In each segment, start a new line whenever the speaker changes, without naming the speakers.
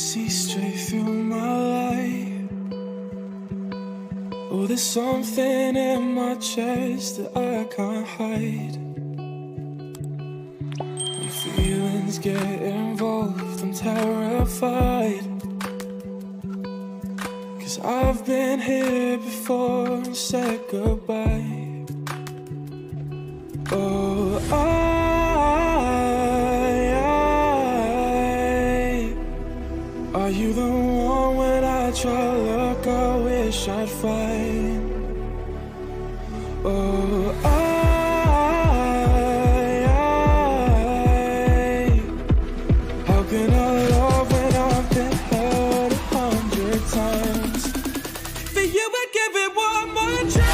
see straight through my life. Oh, there's something in my chest that I can't hide. When feelings get involved, I'm terrified. 'Cause I've been here before and said goodbye. Oh, are you the one when I try to look, I wish I'd find? Oh, how can I love when I've been hurt 100 times? For you, I give it one more try.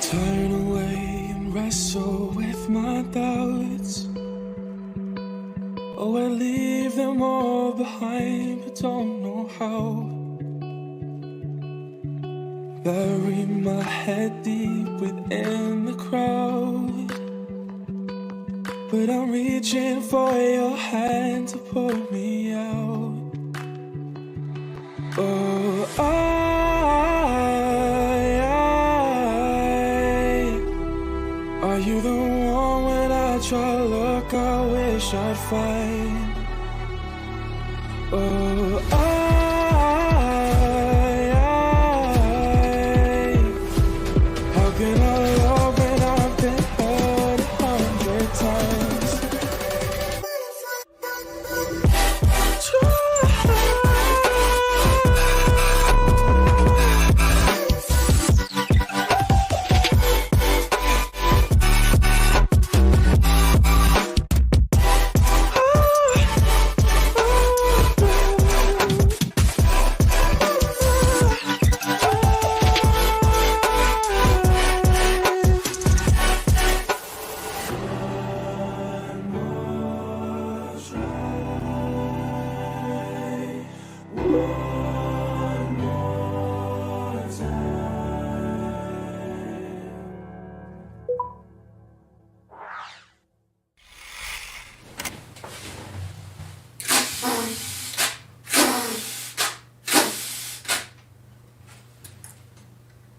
Turn away and wrestle with my doubts. Oh, I leave them all behind, but don't know how. Bury my head deep within the crowd, but I'm reaching for your hand to pull me out. Oh, are you the one when I try to look, I wish I'd find? Oh, how can I love when I've been hurt 100 times?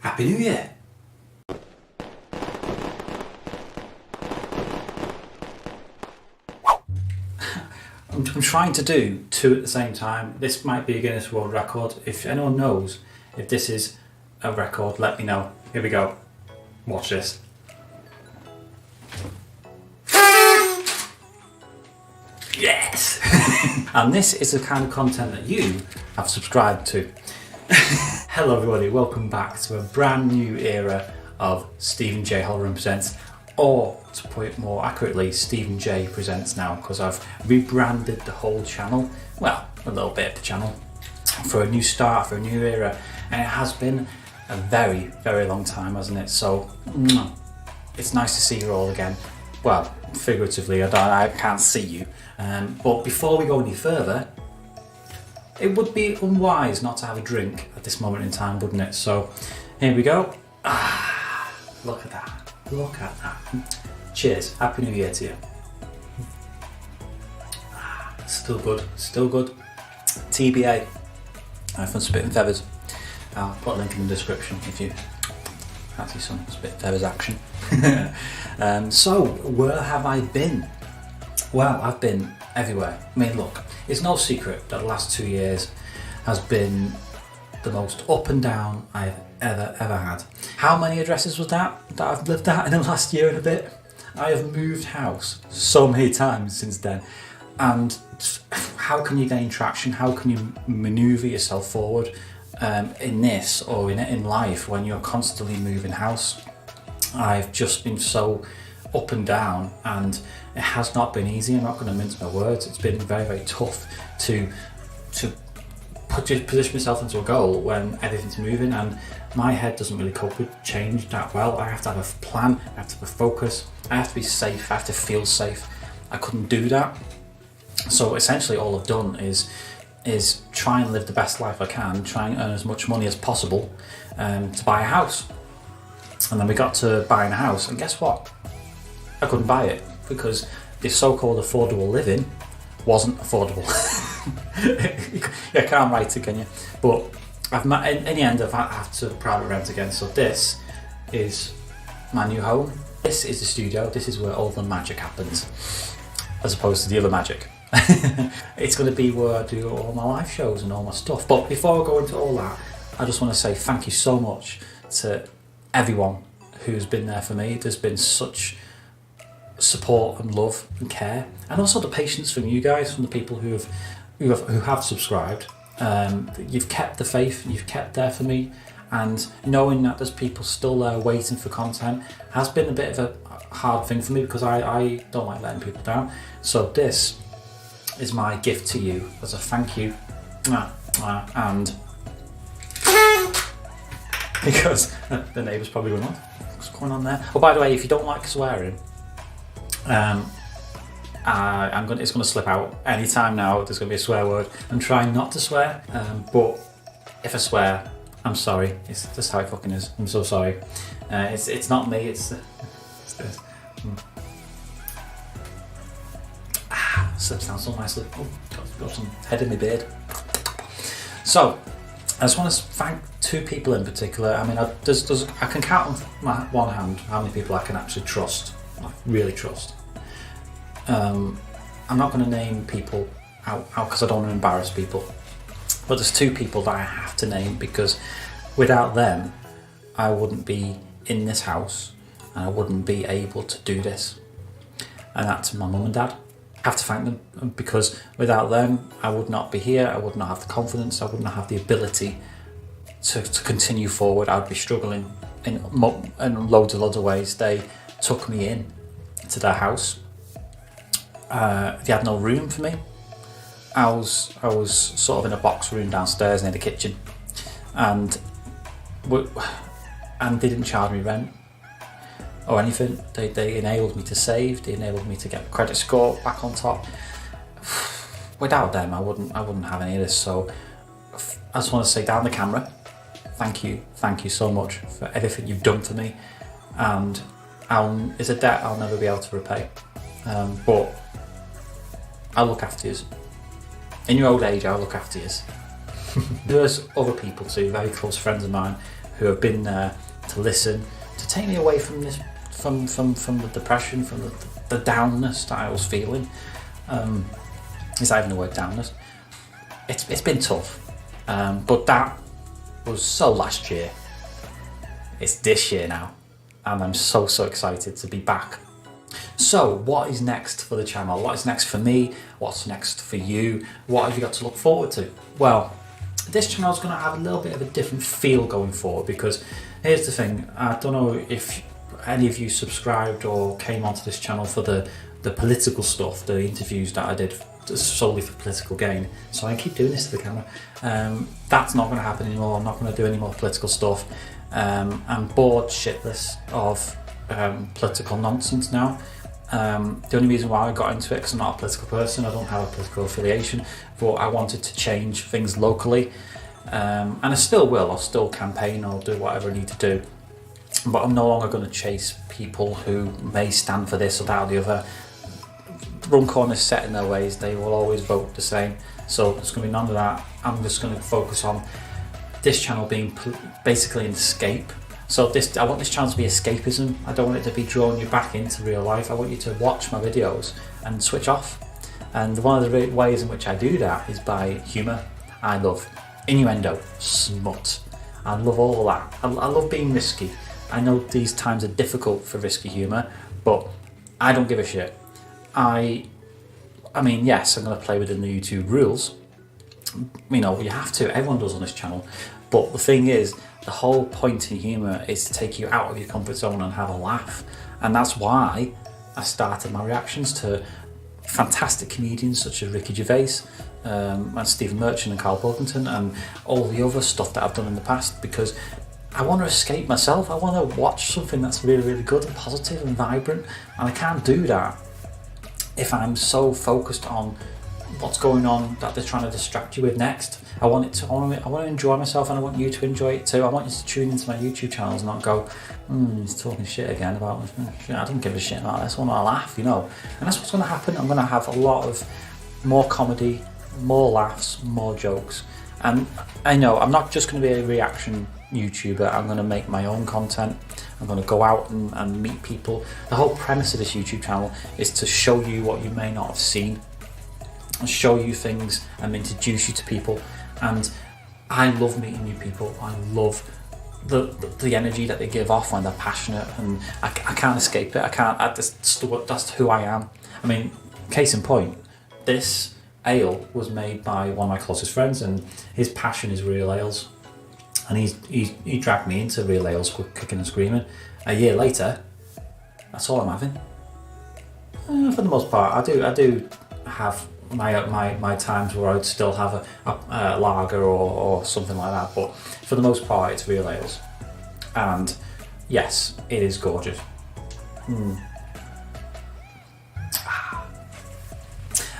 Happy New Year! I'm trying to do two at the same time. This might be a Guinness World Record. If anyone knows if this is a record, let me know. Here we go. Watch this. Yes! And this is the kind of content that you have subscribed to. Hello everybody, welcome back to a brand new era of Stephen J. Holloran Presents, or to put it more accurately, Stephen J. Presents now, because I've rebranded the whole channel, well, a little bit of the channel, for a new start, for a new era, and it has been a very, very long time, hasn't it? So, it's nice to see you all again. Well, figuratively, I can't see you, but before we go any further, it would be unwise not to have a drink at this moment in time, wouldn't it? So, here we go. Look at that. Look at that. Cheers. Happy New Year to you. Still good. Still good. TBA. From Spit and Feathers. I'll put a link in the description if you fancy some Spit and Feathers action. So, where have I been? Well, I've been everywhere. I mean, look, it's no secret that the last 2 years has been the most up and down I've ever had. How many addresses was that I've lived at in the last year and a bit? I have moved house so many times since then. And how can you gain traction? How can you maneuver yourself forward in this or in life when you're constantly moving house? I've just been so up and down, and it has not been easy. I'm not going to mince my words. It's been very, very tough to position myself into a goal when everything's moving, and my head doesn't really cope with change that well. I have to have a plan, I have to have a focus, I have to be safe, I have to feel safe. I couldn't do that. So essentially all I've done is try and live the best life I can, try and earn as much money as possible to buy a house. And then we got to buying a house, and guess what? I couldn't buy it because the so-called affordable living wasn't affordable. You can't write it, can you? But in the end I've had to private rent again. So this is my new home. This is the studio. This is where all the magic happens, as opposed to the other magic. It's going to be where I do all my live shows and all my stuff. But before I go into all that, I just want to say thank you so much to everyone who's been there for me. There's been such support and love and care, and also the patience from you guys, from the people who have subscribed. You've kept the faith, you've kept there for me, and knowing that there's people still there waiting for content has been a bit of a hard thing for me, because I don't like letting people down. So this is my gift to you as a thank you, and because the neighbours probably going on, what's going on there? Oh, by the way, if you don't like swearing, it's going to slip out anytime now. There's going to be a swear word. I'm trying not to swear, but if I swear, I'm sorry. It's just how it fucking is. I'm so sorry. It's not me. It's this. Slips down so nicely. Oh, got some head in my beard. So I just want to thank two people in particular. I mean, I can count on my one hand how many people I can actually trust, like really trust. I'm not going to name people out because I don't want to embarrass people, but there's two people that I have to name, because without them I wouldn't be in this house and I wouldn't be able to do this, and that's my mum and dad. I have to thank them, because without them I would not be here. I would not have the confidence, I would not have the ability to continue forward. I'd be struggling in loads of ways. They took me in to their house. They had no room for me. I was sort of in a box room downstairs near the kitchen, and they didn't charge me rent or anything. They enabled me to save. They enabled me to get my credit score back on top. Without them, I wouldn't have any of this. So I just want to say down the camera, thank you so much for everything you've done for me, and it's a debt I'll never be able to repay. But I'll look after you. In your old age, I'll look after you. There's other people too, very close friends of mine, who have been there to listen, to take me away from this, from the depression, from the downness that I was feeling. Is that even the word, downness? It's been tough, but that was so last year. It's this year now, and I'm so excited to be back. So what is next for the channel? What is next for me? What's next for you? What have you got to look forward to? Well, this channel is going to have a little bit of a different feel going forward, because here's the thing. I don't know if any of you subscribed or came onto this channel for the political stuff, the interviews that I did solely for political gain. So I keep doing this to the camera. That's not going to happen anymore. I'm not going to do any more political stuff. I'm bored shitless of political nonsense now. The only reason why I got into it, because I'm not a political person, I don't have a political affiliation, but I wanted to change things locally, and I still will. I'll still campaign, I'll do whatever I need to do, but I'm no longer going to chase people who may stand for this or that or the other. Runcorn is set in their ways, they will always vote the same, so there's going to be none of that. I'm just going to focus on this channel being basically an escape. So I want this channel to be escapism. I don't want it to be drawing you back into real life. I want you to watch my videos and switch off. And one of the ways in which I do that is by humour. I love innuendo, smut. I love all that. I love being risky. I know these times are difficult for risky humour, but I don't give a shit. I mean, yes, I'm going to play within the YouTube rules. You know, you have to. Everyone does on this channel. But the thing is the whole point in humour is to take you out of your comfort zone and have a laugh. And that's why I started my reactions to fantastic comedians such as Ricky Gervais, and Stephen Merchant and Carl Pilkington, and all the other stuff that I've done in the past, because I want to escape myself. I want to watch something that's really, really good and positive and vibrant, and I can't do that if I'm so focused on what's going on that they're trying to distract you with next. I want to enjoy myself, and I want you to enjoy it too. I want you to tune into my YouTube channels and not go, he's talking shit again about shit. I don't give a shit about this. I want to laugh, you know. And that's what's going to happen. I'm going to have a lot of more comedy, more laughs, more jokes. And I know I'm not just going to be a reaction YouTuber. I'm going to make my own content. I'm going to go out and meet people. The whole premise of this YouTube channel is to show you what you may not have seen, show you things and introduce you to people. And I love meeting new people. I love the energy that they give off when they're passionate, and I can't escape it. That's who I am. I mean, case in point, this ale was made by one of my closest friends, and his passion is real ales, and he dragged me into real ales, kicking and screaming. A year later, that's all I'm having. For the most part, I do have my times where I'd still have a lager or something like that, but for the most part it's real ales. And yes, it is gorgeous.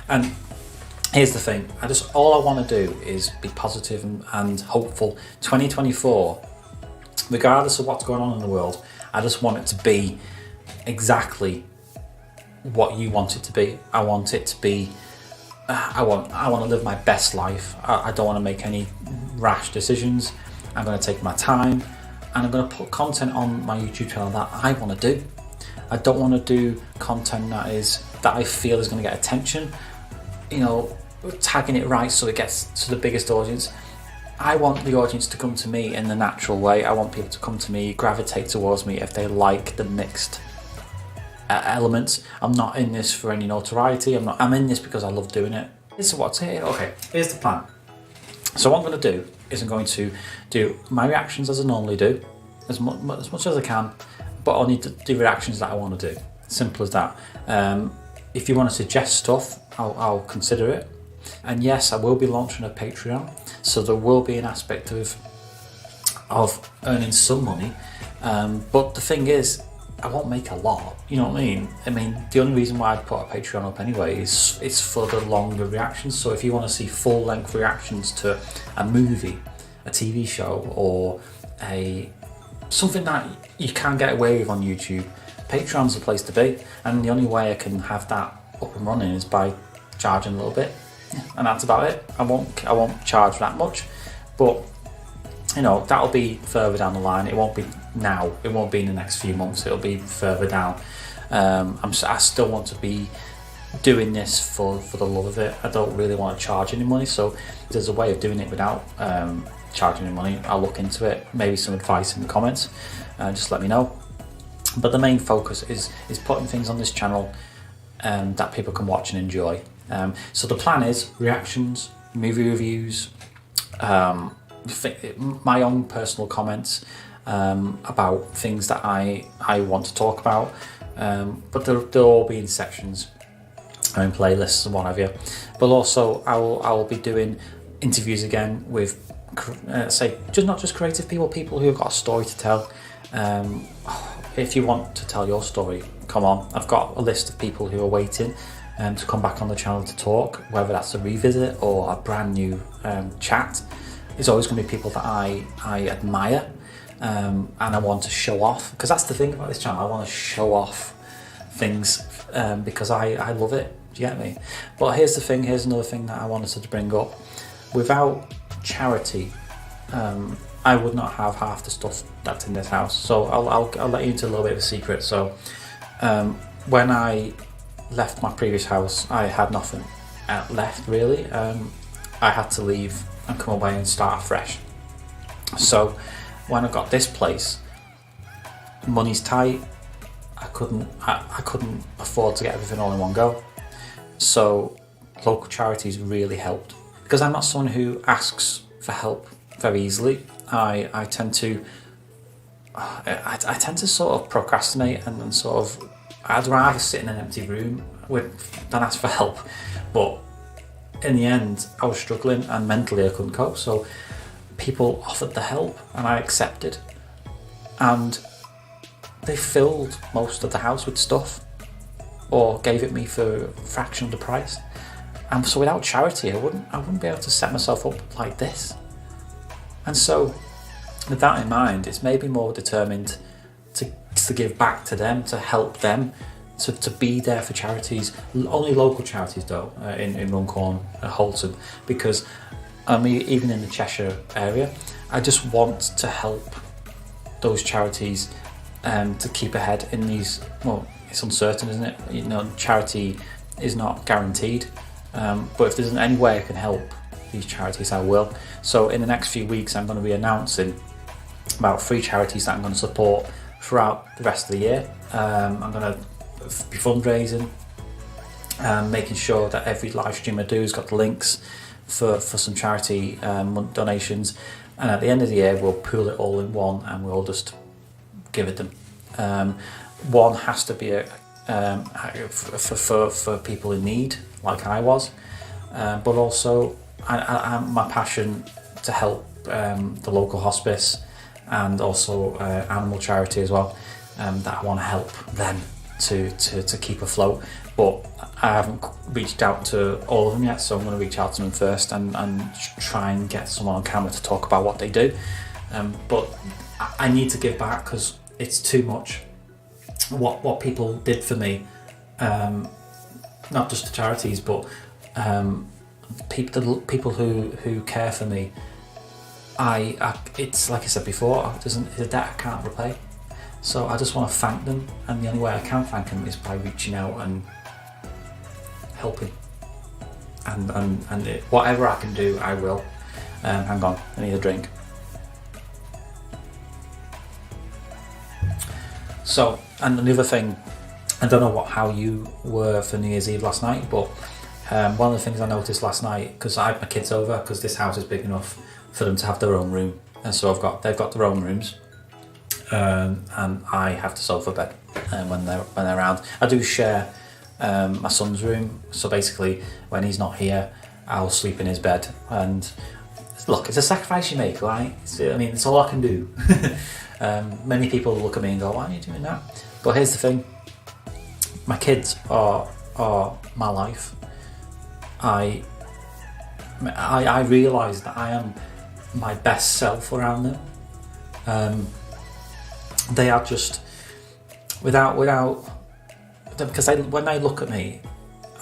And here's the thing, all I want to do is be positive and hopeful. 2024, regardless of what's going on in the world, I just want it to be exactly what you want it to be. I want it to be I want to live my best life. I don't want to make any rash decisions. I'm going to take my time, and I'm going to put content on my YouTube channel that I want to do. I don't want to do content that I feel is going to get attention, you know, tagging it right so it gets to the biggest audience. I want the audience to come to me in the natural way. I want people to come to me, gravitate towards me if they like the mixed elements. I'm not in this for any notoriety. I'm in this because I love doing it. This is what's here. Okay, here's the plan. So what I'm going to do is I'm going to do my reactions as I normally do, as much as I can, but I'll need to do reactions that I want to do. Simple as that. If you want to suggest stuff, I'll consider it. And yes, I will be launching a Patreon, so there will be an aspect of earning some money. But the thing is, I won't make a lot, you know what I mean? I mean, the only reason why I'd put a Patreon up anyway is it's for the longer reactions. So if you want to see full-length reactions to a movie, a TV show, or something that you can't get away with on YouTube, Patreon's the place to be. And the only way I can have that up and running is by charging a little bit, and that's about it. I won't charge that much, but you know, that'll be further down the line. It won't be now. It won't be in the next few months. It'll be further down. I still want to be doing this for the love of it. I don't really want to charge any money. So if there's a way of doing it without charging any money, I'll look into it. Maybe some advice in the comments. Just let me know. But the main focus is putting things on this channel that people can watch and enjoy. So the plan is reactions, movie reviews, my own personal comments about things that I want to talk about, but they'll all be in sections or in playlists and what have you. But also I will be doing interviews again with not just creative people who have got a story to tell. If you want to tell your story, come on. I've got a list of people who are waiting to come back on the channel to talk, whether that's a revisit or a brand new chat. It's always going to be people that I admire, and I want to show off, because that's the thing about this channel. I want to show off things because I love it. Do you get me? But here's the thing. Here's another thing that I wanted to bring up. Without charity, I would not have half the stuff that's in this house. So I'll let you into a little bit of a secret. So when I left my previous house, I had nothing left really. I had to leave and come away and start afresh. So when I got this place, money's tight. I couldn't afford to get everything all in one go. So local charities really helped, because I'm not someone who asks for help very easily. I tend to I tend to sort of procrastinate and sort of, I'd rather sit in an empty room than ask for help. But in the end, I was struggling and mentally I couldn't cope. So people offered the help and I accepted. And they filled most of the house with stuff or gave it me for a fraction of the price. And so without charity, I wouldn't be able to set myself up like this. And so with that in mind, it's made me more determined to give back to them, to help them, to be there for charities, only local charities though, in Runcorn, Holton, because even in the Cheshire area, I just want to help those charities to keep ahead in these, well, it's uncertain, isn't it? You know, charity is not guaranteed, but if there's any way I can help these charities, I will. So in the next few weeks, I'm going to be announcing about 3 charities that I'm going to support throughout the rest of the year. I'm going to be fundraising, making sure that every live stream I do has got the links for some charity donations, and at the end of the year we'll pool it all in one and we'll just give it them. One has to be for people in need, like I was, but also my passion to help the local hospice and also animal charity as well, that I want to help them to keep afloat. But I haven't reached out to all of them yet, so I'm going to reach out to them first and try and get someone on camera to talk about what they do. But I need to give back because it's too much what people did for me, not just the charities, but people who care for me. It's like I said before, it's a debt I can't repay. So I just want to thank them, and the only way I can thank them is by reaching out and helping. And whatever I can do, I will. Hang on, I need a drink. So, and another thing, I don't know how you were for New Year's Eve last night, but one of the things I noticed last night, because I had my kids over, because this house is big enough for them to have their own room, and so they've got their own rooms, and I have the sofa bed when they're around. I do share my son's room, so basically when he's not here, I'll sleep in his bed. And look, it's a sacrifice you make, right? It's all I can do. Many people look at me and go, "Why are you doing that?" But here's the thing: my kids are my life. I realise that I am my best self around them. They are just without because when they look at me,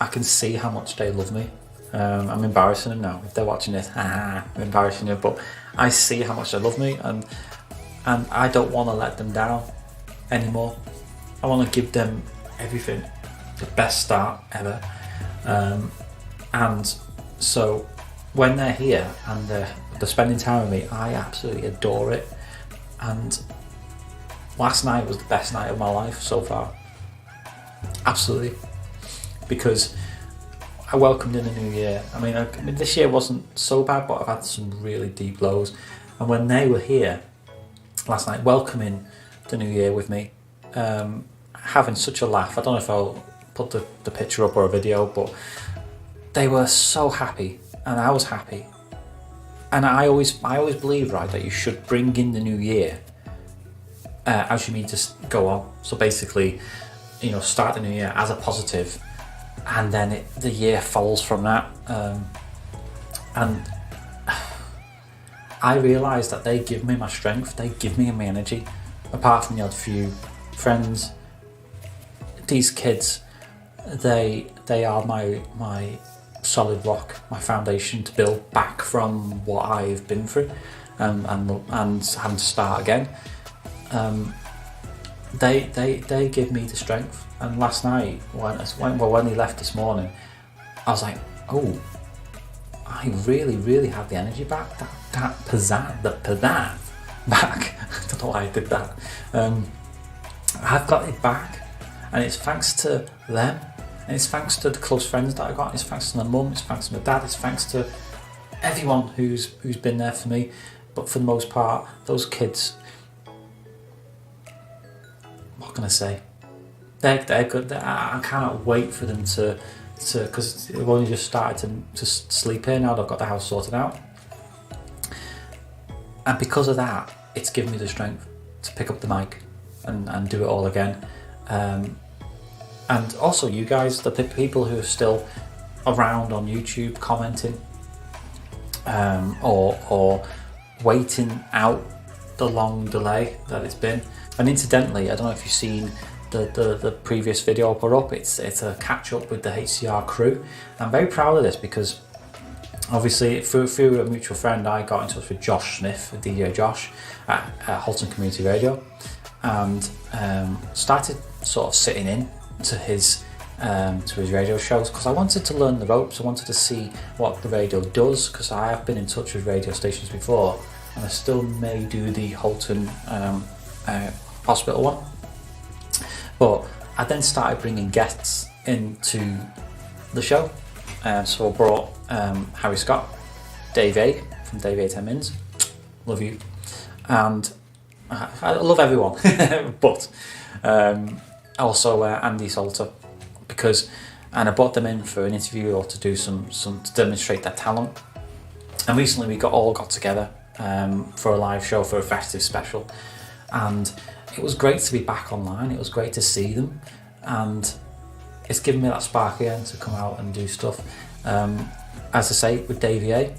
I can see how much they love me. I'm embarrassing them now if they're watching this. I'm embarrassing them, but I see how much they love me, and I don't want to let them down anymore. I want to give them everything, the best start ever. And so when they're here and they're spending time with me, I absolutely adore it. And last night was the best night of my life so far. Absolutely. Because I welcomed in the new year. I mean, this year wasn't so bad, but I've had some really deep lows. And when they were here last night, welcoming the new year with me, having such a laugh. I don't know if I'll put the picture up or a video, but they were so happy and I was happy. And I always believe, right, that you should bring in the new year as you mean to go on. So basically, start the new year as a positive, and then the year follows from that. And I realise that they give me my strength, they give me my energy. Apart from the odd few friends, these kids, they are my solid rock, my foundation to build back from what I've been through, and having to start again. They give me the strength. And last night, when they left this morning, I was like, oh, I really had the energy back, that pizzazz, back. I don't know why I did that. I've got it back, and it's thanks to them, and it's thanks to the close friends that I got. It's thanks to my mum. It's thanks to my dad. It's thanks to everyone who's been there for me. but for the most part, those kids, what can I say? They're good. I cannot wait for them to because they've only just started to sleep here now. They've got the house sorted out, and because of that, it's given me the strength to pick up the mic and do it all again. And also, you guys, the people who are still around on YouTube commenting, or waiting out the long delay that it's been. And incidentally, I don't know if you've seen the previous video I put up. It's a catch up with the HCR crew. I'm very proud of this because obviously through a mutual friend, I got in touch with Josh Smith, DJ Josh at Holton Community Radio, and started sort of sitting in to his radio shows because I wanted to learn the ropes. I wanted to see what the radio does because I have been in touch with radio stations before, and I still may do the Holton hospital one. But I then started bringing guests into the show. So I brought Harry Scott, Dave A from Dave A 10 Mins, love you, and I love everyone, but also Andy Salter, and I brought them in for an interview or to do some to demonstrate their talent. And recently we all got together for a live show, for a festive special, and it was great to be back online. It was great to see them, and it's given me that spark again to come out and do stuff. As I say, with Davey A,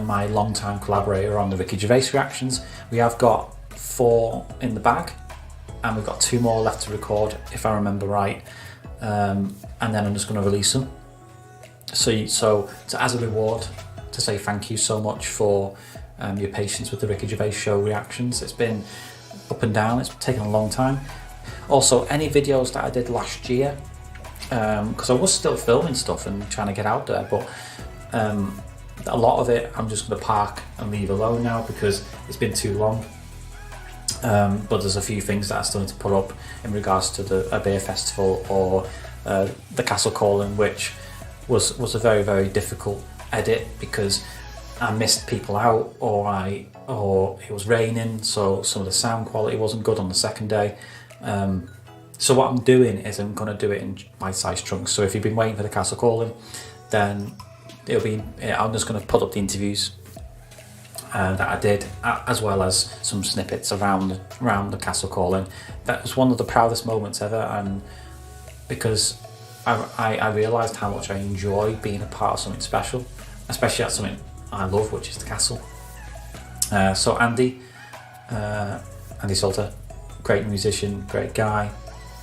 my long-time collaborator on the Ricky Gervais reactions, we have got 4 in the bag, and we've got 2 more left to record, if I remember right, and then I'm just going to release them. So as a reward, to say thank you so much for your patience with the Ricky Gervais show reactions. It's been up and down, it's taken a long time. Also, any videos that I did last year, because I was still filming stuff and trying to get out there, but a lot of it I'm just going to park and leave alone now because it's been too long. But there's a few things that I still need to put up in regards to the beer festival or the Castle Calling, which was a very, very difficult edit because I missed people out, or it was raining, so some of the sound quality wasn't good on the second day. So what I'm doing is I'm going to do it in bite-sized chunks. So if you've been waiting for the Castle Calling, then I'm just going to put up the interviews that I did, as well as some snippets around the Castle Calling. That was one of the proudest moments ever, and because I realised how much I enjoy being a part of something special, especially at something I love, which is the castle. So Andy Salter, great musician, great guy,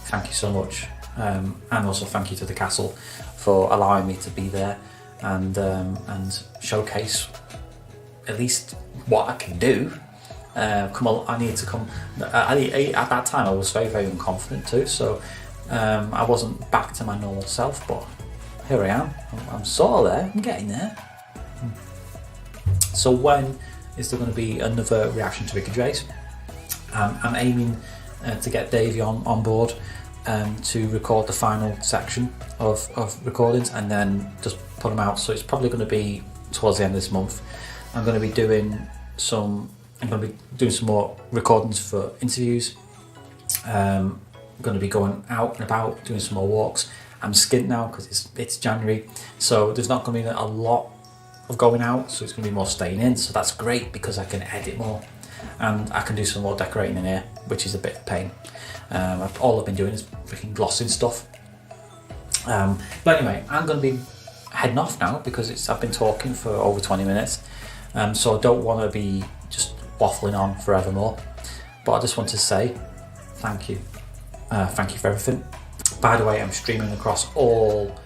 thank you so much, and also thank you to the castle for allowing me to be there and showcase at least what I can do. Come on, I need to come. At that time I was very, very unconfident too, so I wasn't back to my normal self, but here I am. I'm sort of there, I'm getting there. So when is there going to be another reaction to Ricky Gervais? I'm aiming to get Davey on board to record the final section of recordings and then just put them out. So it's probably going to be towards the end of this month. I'm going to be doing some more recordings for interviews. I'm going to be going out and about, doing some more walks. I'm skint now because it's January, so there's not going to be a lot of going out, so it's going to be more staying in. So that's great because I can edit more and I can do some more decorating in here, which is a bit of a pain. All I've been doing is freaking glossing stuff. But anyway, I'm going to be heading off now because I've been talking for over 20 minutes. So I don't want to be just waffling on forevermore. But I just want to say thank you. Thank you for everything. By the way, I'm streaming across all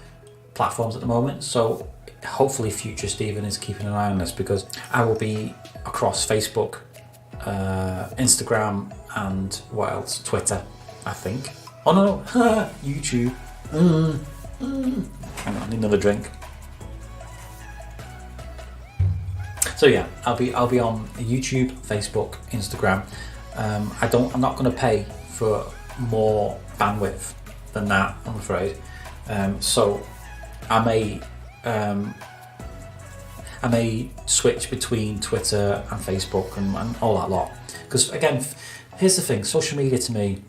platforms at the moment, so hopefully future Stephen is keeping an eye on this because I will be across Facebook, Instagram, and what else? Twitter, I think. Oh no, YouTube. Hang on, I need another drink. So yeah, I'll be on YouTube, Facebook, Instagram. I'm not going to pay for more bandwidth than that, I'm afraid. So I I may switch between Twitter and Facebook and all that lot. Because again, here's the thing, social media to me,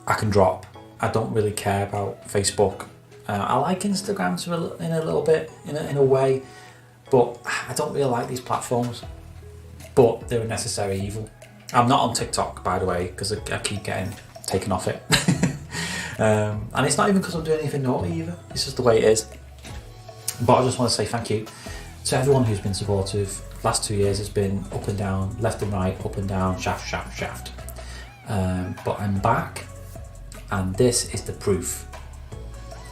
I can drop. I don't really care about Facebook. I like Instagram in a little bit, in a way, but I don't really like these platforms. But they're a necessary evil. I'm not on TikTok, by the way, because I keep getting taken off it. And it's not even because I'm doing anything naughty either. It's just the way it is. But I just want to say thank you to everyone who's been supportive. Last 2 years has been up and down, left and right, up and down, shaft. But I'm back, and this is the proof.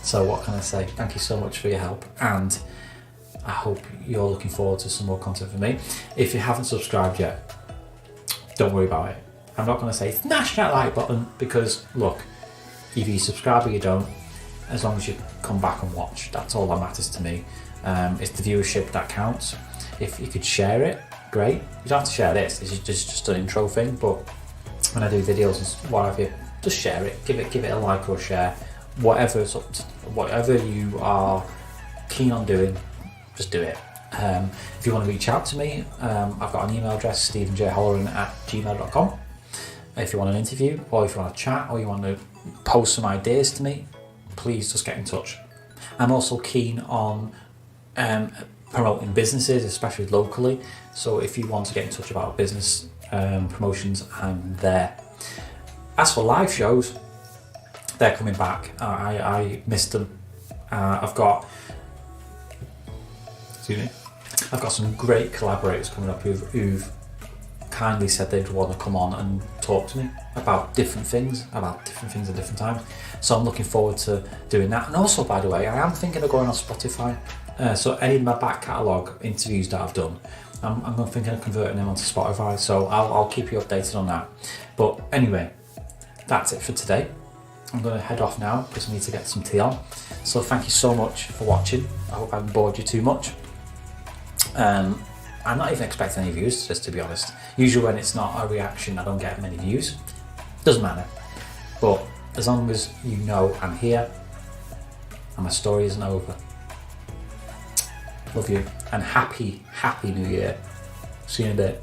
So what can I say? Thank you so much for your help, and I hope you're looking forward to some more content from me. If you haven't subscribed yet, don't worry about it. I'm not going to say smash that like button, because look, either you subscribe or you don't. As long as you come back and watch, that's all that matters to me. It's the viewership that counts. If you could share it, great. You don't have to share this. This is just an intro thing. But when I do videos and what have you, just share it. Give it a like or a share. Whatever you are keen on doing, just do it. If you want to reach out to me, I've got an email address, stephenjholloran@gmail.com. If you want an interview, or if you want to chat, or you want to post some ideas to me, please just get in touch. I'm also keen on promoting businesses, especially locally. So if you want to get in touch about business promotions, I'm there. As for live shows, they're coming back. I missed them. I've got some great collaborators coming up who've kindly said they'd want to come on and talk to me about different things at different times. So I'm looking forward to doing that. And also, by the way, I am thinking of going on Spotify. So any of my back catalogue interviews that I've done, I'm thinking of converting them onto Spotify. So I'll keep you updated on that. But anyway, that's it for today. I'm going to head off now because I need to get some tea on. So thank you so much for watching. I hope I haven't bored you too much. I'm not even expecting any views, just to be honest. Usually when it's not a reaction, I don't get many views. Doesn't matter. But as long as you know I'm here and my story isn't over. Love you, and happy New Year. See you in a bit.